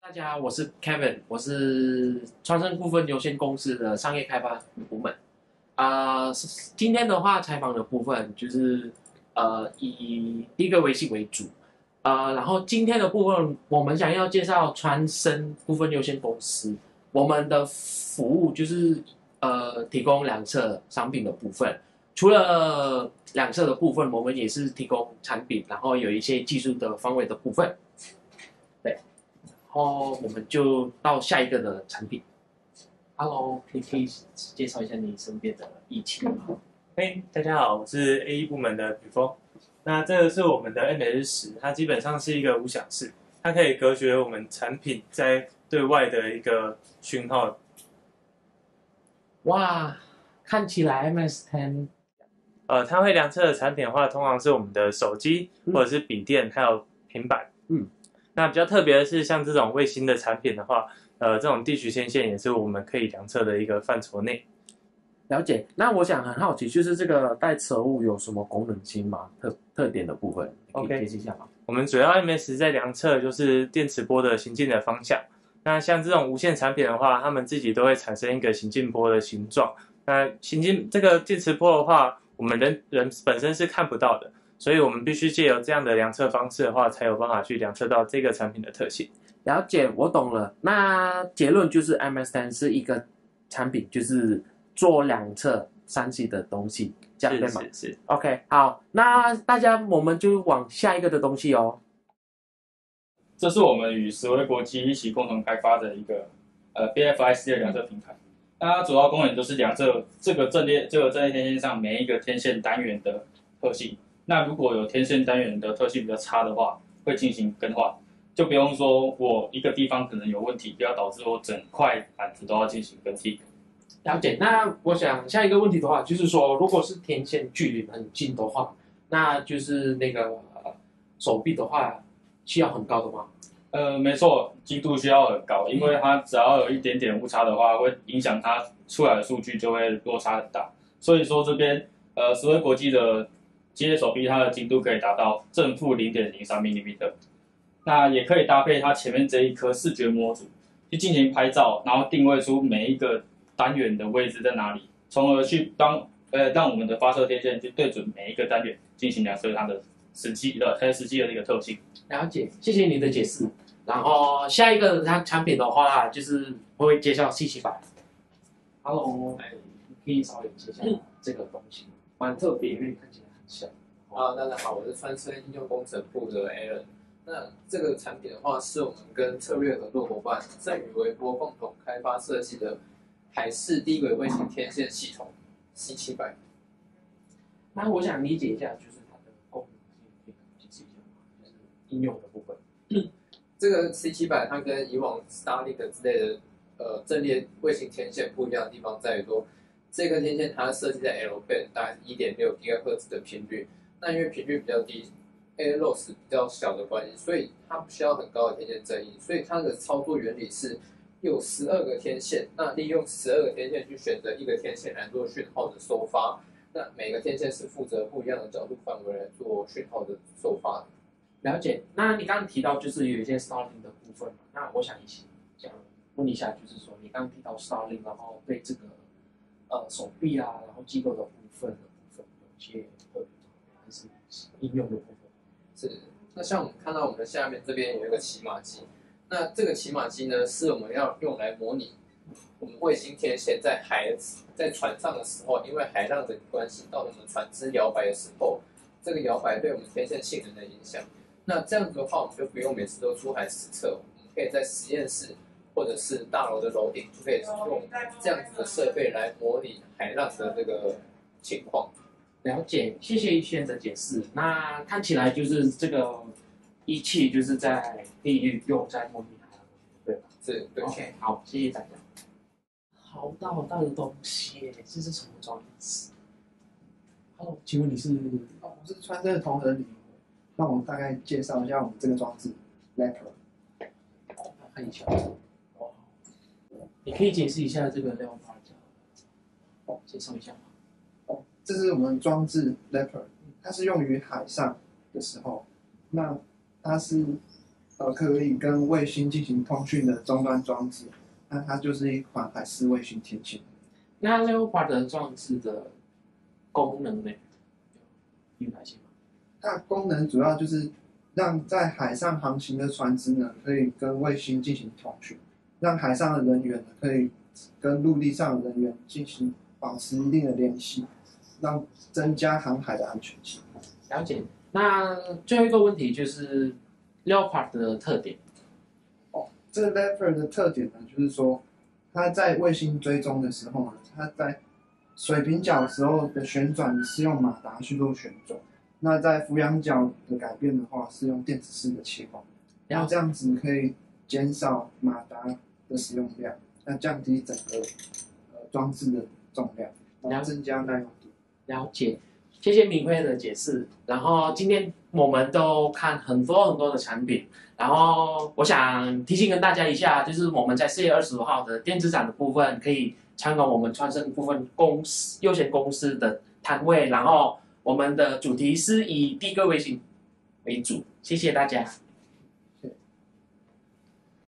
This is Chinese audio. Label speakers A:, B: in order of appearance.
A: 大家好，我是 Kevin，我是川盛股份有限公司的商业开发部门。今天的话，采访的部分就是以第一个微信为主，然后今天的部分，我们想要介绍川盛股份有限公司，我们的服务就是提供两侧商品的部分。除了两侧的部分，我们也是提供产品，然后有一些技术的方位的部分。对。然后我们就到下一个的产品。Hello，你可以介绍一下你身边的仪器吗？
B: 嘿，大家好，我是 AE 部门的雨峰。那这个是我们的 MS10，它基本上是一个无响式，它可以隔绝我们产品在对外的一个讯号。
A: 哇，看起来 MS10，
B: 它会量测的产品的话，通常是我们的手机或者是笔电，还有平板。那比较特别的是，像这种卫星的产品的话，这种地区天线也是我们可以量测的一个范畴内。
A: 了解。那我想很好奇，就是这个带测物有什么功能性吗？特点的部分，可以解释一下吗？
B: 我们主要 MS 在量测就是电磁波的行进的方向。那像这种无线产品的话，它们自己都会产生一个行进波的形状。那这个电磁波的话，我们人本身是看不到的，所以我们必须借由这样的量测方式的话，才有办法去量测到这个产品的特性。
A: 了解，我懂了。那结论就是 MS10是一个产品，就是做两侧3C 的东西，这样对吗？
B: 是。
A: OK， 好，那大家我们就往下一个的东西哦。
C: 这是我们与石威国际一起共同开发的一个BFIC 的量测平台。那它主要功能就是量测这个阵列天线上每一个天线单元的特性。那如果有天线单元的特性比较差的话，会进行更换，就不用说我一个地方可能有问题，不要导致我整块板子都要进行更替。
A: 了解。那我想下一个问题的话，就是说，如果是天线距离很近的话，那就是那个手臂的话需要很高的吗？
C: 没错，精度需要很高，因为它只要有一点点误差的话，会影响它出来的数据就会落差很大。所以说这边石威国际的机械手臂，它的精度可以达到正负0.03mm，那也可以搭配它前面这一颗视觉模组去进行拍照，然后定位出每一个单元的位置在哪里，从而去让我们的发射天线去对准每一个单元进行量测它的实际的一个特性。
A: 了解，谢谢你的解释。然后下一个产品的话，就是我会介绍C700。Hello，你可以稍微介绍这个东西，蛮特别，因为看起来很像。
D: 大家好，我是川盛应用工程部的 Alan。那这个产品的话，是我们跟策略合作伙伴正宇微波共同开发设计的海事低轨卫星天线系统 C700。
A: 那我想理解一下，就是它的功能性，可以解释一下吗？就是应用的部分。
D: 这个 C700它跟以往 Starlink 之类的阵列卫星天线不一样的地方在于说，这个天线它设计在 L band 大概1.6 GHz 的频率。那因为频率比较低 ，air loss 比较小的关系，所以它不需要很高的天线正音。所以它的操作原理是有12个天线，那利用12个天线去选择一个天线来做讯号的收发。那每个天线是负责不一样的角度范围来做讯号的收发。
A: 了解。那你刚刚提到就是有一些 Starlink 的部分嘛，那我想问一下，就是说你刚刚提到 Starlink， 然后对这个手臂啊，然后机构的部分有一些特别还是应用的部分。
D: 是。那像我们看到我们的下面这边有一个骑马机，那这个骑马机呢，是我们要用来模拟我们卫星天线在船上的时候，因为海浪的关系，到我们船只摇摆的时候，这个摇摆对我们天线性能的影响。那这样子的话，我们就不用每次都出海实测，我们可以在实验室或者是大楼的楼顶，就可以用这样子的设备来模拟海浪的这个情况。
A: 了解，谢谢一轩的解释。那看起来就是这个仪器就是在可以用在模拟海洋，对吧？
D: 是，对。
A: OK， 好，谢谢大家。好大好大的东西，这是什么装置 ？Hello， 请问你是？
E: 我是川盛的同仁李。那我大概介绍一下我们这个装置 Leopard。
A: 看一下。哦，你可以解释一下这个 Leopard， 介绍一下吗？
E: 这是我们装置 Leopard， 它是用于海上的时候，那它是可以跟卫星进行通讯的终端装置，那它就是一款海事卫星天线。
A: 那 Leopard 装置的功能呢？有哪些吗？
E: 它的功能主要就是让在海上航行的船只呢，可以跟卫星进行通讯，让海上的人员呢可以跟陆地上的人员进行保持一定的联系，让增加航海的安全性。
A: 了解。那最后一个问题就是 Leopard 的特点。
E: 这个 Leopard 的特点呢，就是说它在卫星追踪的时候呢，它在水平角的时候的旋转是用马达去做旋转，那在俯仰角的改变的话是用电子式的切换，然后这样子可以减少马达的使用量，那降低整个装置的重量，然后增加耐用度。
A: 了解，谢谢明慧的解释。然后今天我们都看很多的产品，然后我想提醒跟大家一下，就是我们在4月25号的电子展的部分，可以参观我们川盛部分有限公司的摊位，然后我们的主题是以低轨卫星为主。谢谢大家。